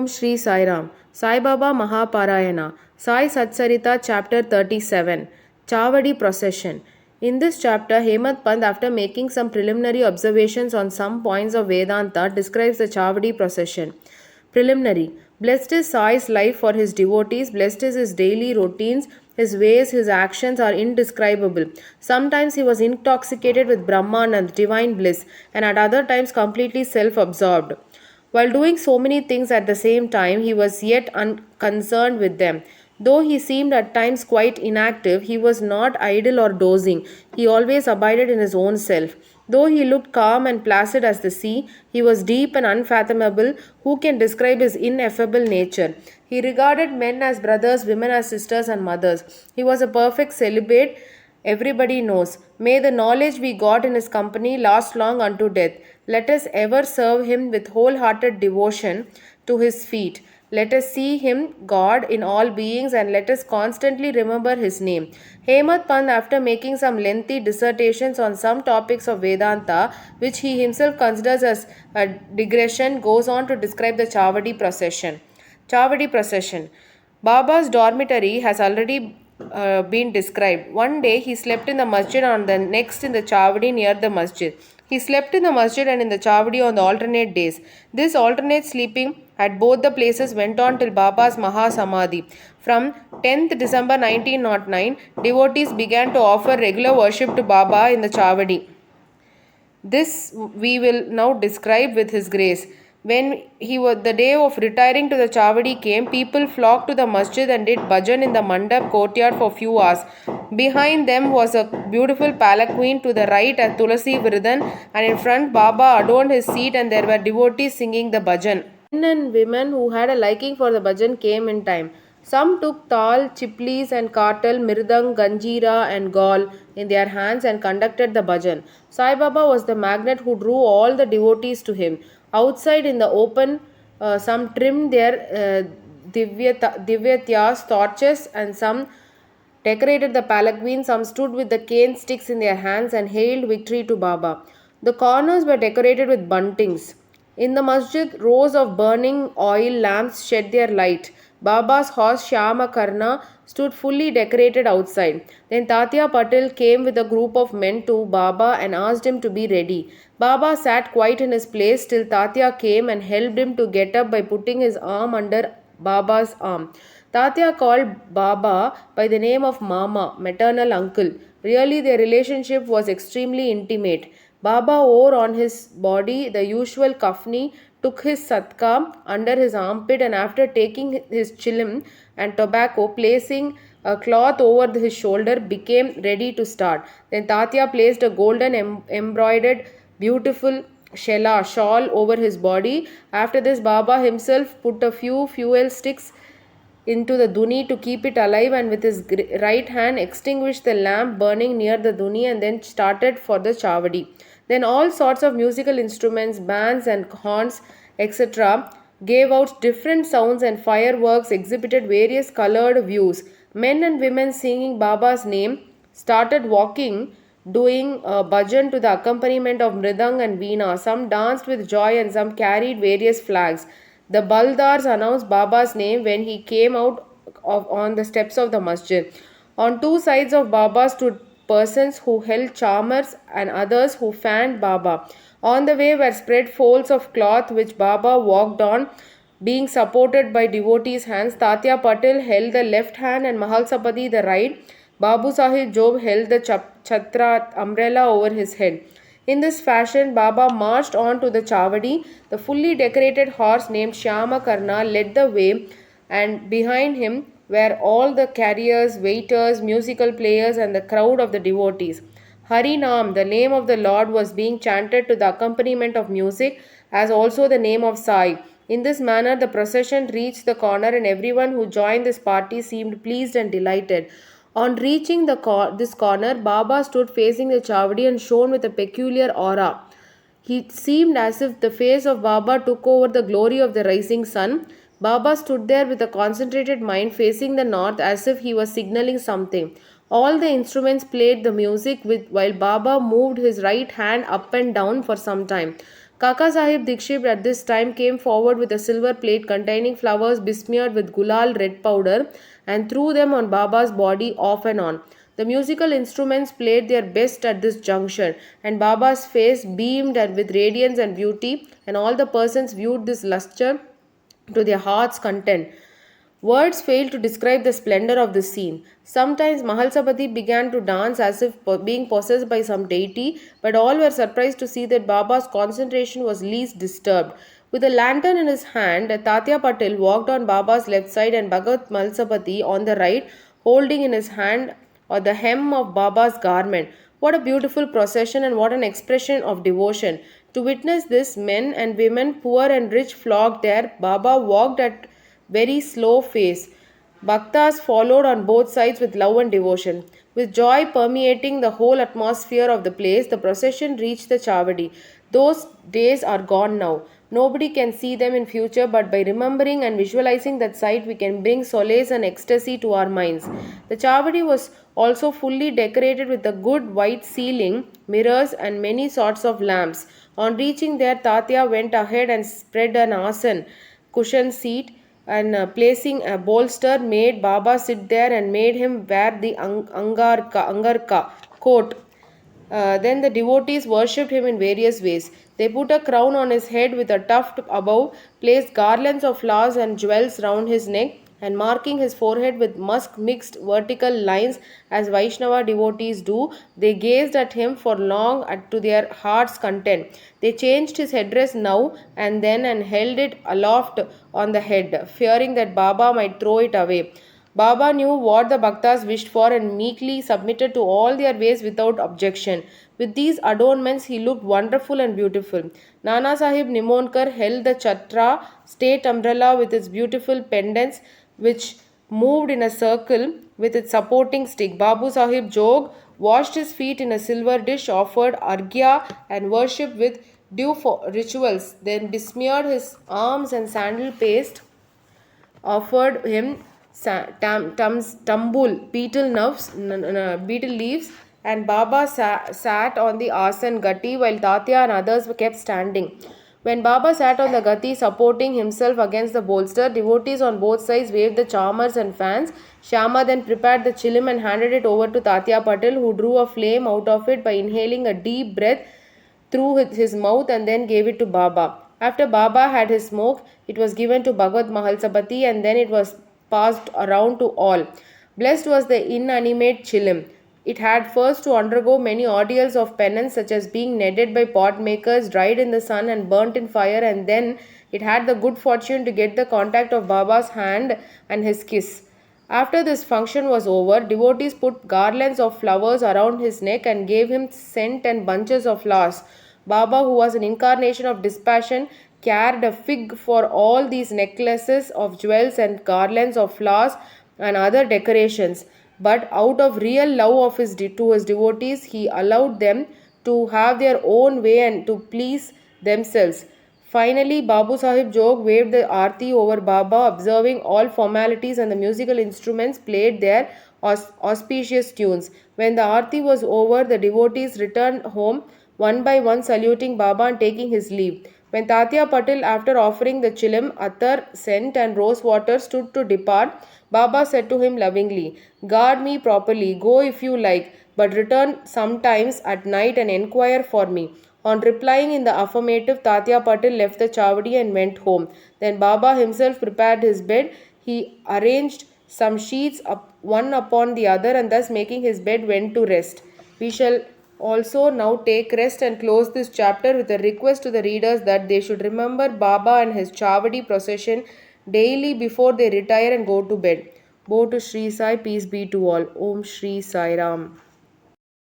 Shri Sai Ram. Sai Baba Mahaparayana. Sai Satcharitra chapter 37. Chavadi procession. In this chapter, Hemant Pant, after making some preliminary observations on some points of Vedanta, describes the Chavadi procession. Preliminary. Blessed is Sai's life for his devotees, blessed is his daily routines, his ways, his actions are indescribable. Sometimes he was intoxicated with Brahmanand, divine bliss, and at other times completely self absorbed. While doing so many things at the same time, he was yet unconcerned with them. Though he seemed at times quite inactive, he was not idle or dozing. He always abided in his own self. Though he looked calm and placid as the sea, he was deep and unfathomable. Who can describe his ineffable nature? He regarded men as brothers, women as sisters and mothers. He was a perfect celibate. Everybody knows. May the knowledge we got in his company last long unto death. Let us ever serve him with wholehearted devotion to his feet. Let us see him, God, in all beings, and let us constantly remember his name. Hemant Pant, after making some lengthy dissertations on some topics of Vedanta, which he himself considers as a digression, goes on to describe the Chavadi procession. Chavadi procession. Baba's dormitory has already been described. One day he slept in the masjid, on the next in the Chavadi near the masjid. He slept in the masjid and in the Chavadi on the alternate days. This alternate sleeping at both the places went on till Baba's Mahasamadhi. From 10th December 1909, devotees began to offer regular worship to Baba in the Chavadi. This we will now describe with his grace. When the day of retiring to the Chavadi came, people flocked to the masjid and did bhajan in the mandap courtyard for few hours. Behind them was a beautiful palanquin, to the right a Tulasi Vridan, and in front Baba adorned his seat and there were devotees singing the bhajan. Men and women who had a liking for the bhajan came in time. Some took tal, chiplis and kartal, mirdang, ganjira and gaul in their hands and conducted the bhajan. Sai Baba was the magnet who drew all the devotees to him. Outside in the open, some trimmed their divyatyas, torches, and some decorated the palanquin. Some stood with the cane sticks in their hands and hailed victory to Baba. The corners were decorated with buntings. In the masjid, rows of burning oil lamps shed their light. Baba's horse Shyama Karna stood fully decorated outside. Then Tatya Patil came with a group of men to Baba and asked him to be ready. Baba sat quiet in his place till Tatya came and helped him to get up by putting his arm under Baba's arm. Tatya called Baba by the name of Mama, maternal uncle. Really, their relationship was extremely intimate. Baba wore on his body the usual kafni, took his satka under his armpit, and after taking his chilim and tobacco, placing a cloth over his shoulder, became ready to start. Then Tatya placed a golden embroidered beautiful shela shawl over his body. After this, Baba himself put a few fuel sticks into the duni to keep it alive, and with his right hand extinguished the lamp burning near the duni and then started for the Chavadi. Then all sorts of musical instruments, bands and horns, etc. gave out different sounds, and fireworks exhibited various colored views. Men and women singing Baba's name started walking, doing bhajan to the accompaniment of mridang and veena. Some danced with joy and some carried various flags. The Baldars announced Baba's name when he came out on the steps of the masjid. On two sides of Baba stood persons who held charmers and others who fanned Baba. On the way were spread folds of cloth which Baba walked on, being supported by devotees' hands. Tatya Patil held the left hand and Mahalsapati the right. Babu Sahib Job held the chhatra umbrella over his head. In this fashion, Baba marched on to the Chavadi. The fully decorated horse named Shyama Karna led the way, and behind him were all the carriers, waiters, musical players, and the crowd of the devotees. Harinam, the name of the Lord, was being chanted to the accompaniment of music, as also the name of Sai. In this manner, the procession reached the corner, and everyone who joined this party seemed pleased and delighted. On reaching this corner, Baba stood facing the Chavadi and shone with a peculiar aura. He seemed as if the face of Baba took over the glory of the rising sun. Baba stood there with a concentrated mind facing the north as if he was signaling something. All the instruments played the music while Baba moved his right hand up and down for some time. Kaka Sahib Dikshit at this time came forward with a silver plate containing flowers besmeared with gulal red powder and threw them on Baba's body off and on. The musical instruments played their best at this juncture, and Baba's face beamed and with radiance and beauty, and all the persons viewed this lustre to their heart's content. Words fail to describe the splendor of the scene. Sometimes Mahalsapati began to dance as if being possessed by some deity, but all were surprised to see that Baba's concentration was least disturbed. With a lantern in his hand, Tatya Patil walked on Baba's left side and Bhagat Mahalsapati on the right, holding in his hand or the hem of Baba's garment. What a beautiful procession and what an expression of devotion. To witness this, men and women, poor and rich, flocked there. Baba walked at very slow pace. Bhaktas followed on both sides with love and devotion. With joy permeating the whole atmosphere of the place, the procession reached the Chavadi. Those days are gone now. Nobody can see them in future, but by remembering and visualizing that sight, we can bring solace and ecstasy to our minds. The Chavadi was also fully decorated with a good white ceiling, mirrors, and many sorts of lamps. On reaching there, Tatya went ahead and spread an asan, cushion seat, and placing a bolster made Baba sit there and made him wear the angarka coat. Then the devotees worshipped him in various ways. They put a crown on his head with a tuft above, placed garlands of flowers and jewels round his neck, and marking his forehead with musk mixed vertical lines as Vaishnava devotees do, they gazed at him for long to their heart's content. They changed his headdress now and then and held it aloft on the head, fearing that Baba might throw it away. Baba knew what the Bhaktas wished for and meekly submitted to all their ways without objection. With these adornments, he looked wonderful and beautiful. Nana Sahib Nimonkar held the chatra, state umbrella with its beautiful pendants, which moved in a circle with its supporting stick. Babu Sahib Jog washed his feet in a silver dish, offered arghya and worshipped with due rituals, then besmeared his arms and sandal paste, offered him tambul, betel leaves, and Baba sat on the asan gati while Tatya and others kept standing. When Baba sat on the gati supporting himself against the bolster, devotees on both sides waved the charmers and fans. Shyama then prepared the chilim and handed it over to Tatya Patil, who drew a flame out of it by inhaling a deep breath through his mouth and then gave it to Baba. After Baba had his smoke, it was given to Bhagavad Mahalsapati and then it was passed around to all. Blessed was the inanimate chilim. It had first to undergo many ordeals of penance, such as being kneaded by pot makers, dried in the sun, and burnt in fire, and then it had the good fortune to get the contact of Baba's hand and his kiss. After this function was over, devotees put garlands of flowers around his neck and gave him scent and bunches of flowers. Baba, who was an incarnation of dispassion, cared a fig for all these necklaces of jewels and garlands of flowers and other decorations. But out of real love of to his devotees, he allowed them to have their own way and to please themselves. Finally, Babu Sahib Jog waved the aarti over Baba, observing all formalities, and the musical instruments played their auspicious tunes. When the aarti was over, the devotees returned home one by one, saluting Baba and taking his leave. When Tatya Patil, after offering the chilim, attar, scent, and rose water, stood to depart, Baba said to him lovingly, "Guard me properly, go if you like, but return sometimes at night and enquire for me." On replying in the affirmative, Tatya Patil left the Chavadi and went home. Then Baba himself prepared his bed. He arranged some sheets one upon the other and thus making his bed went to rest. We shall also now take rest and close this chapter with a request to the readers that they should remember Baba and his Chavadi procession daily before they retire and go to bed. Bo to Sri Sai, peace be to all. Om Sri Sai Ram.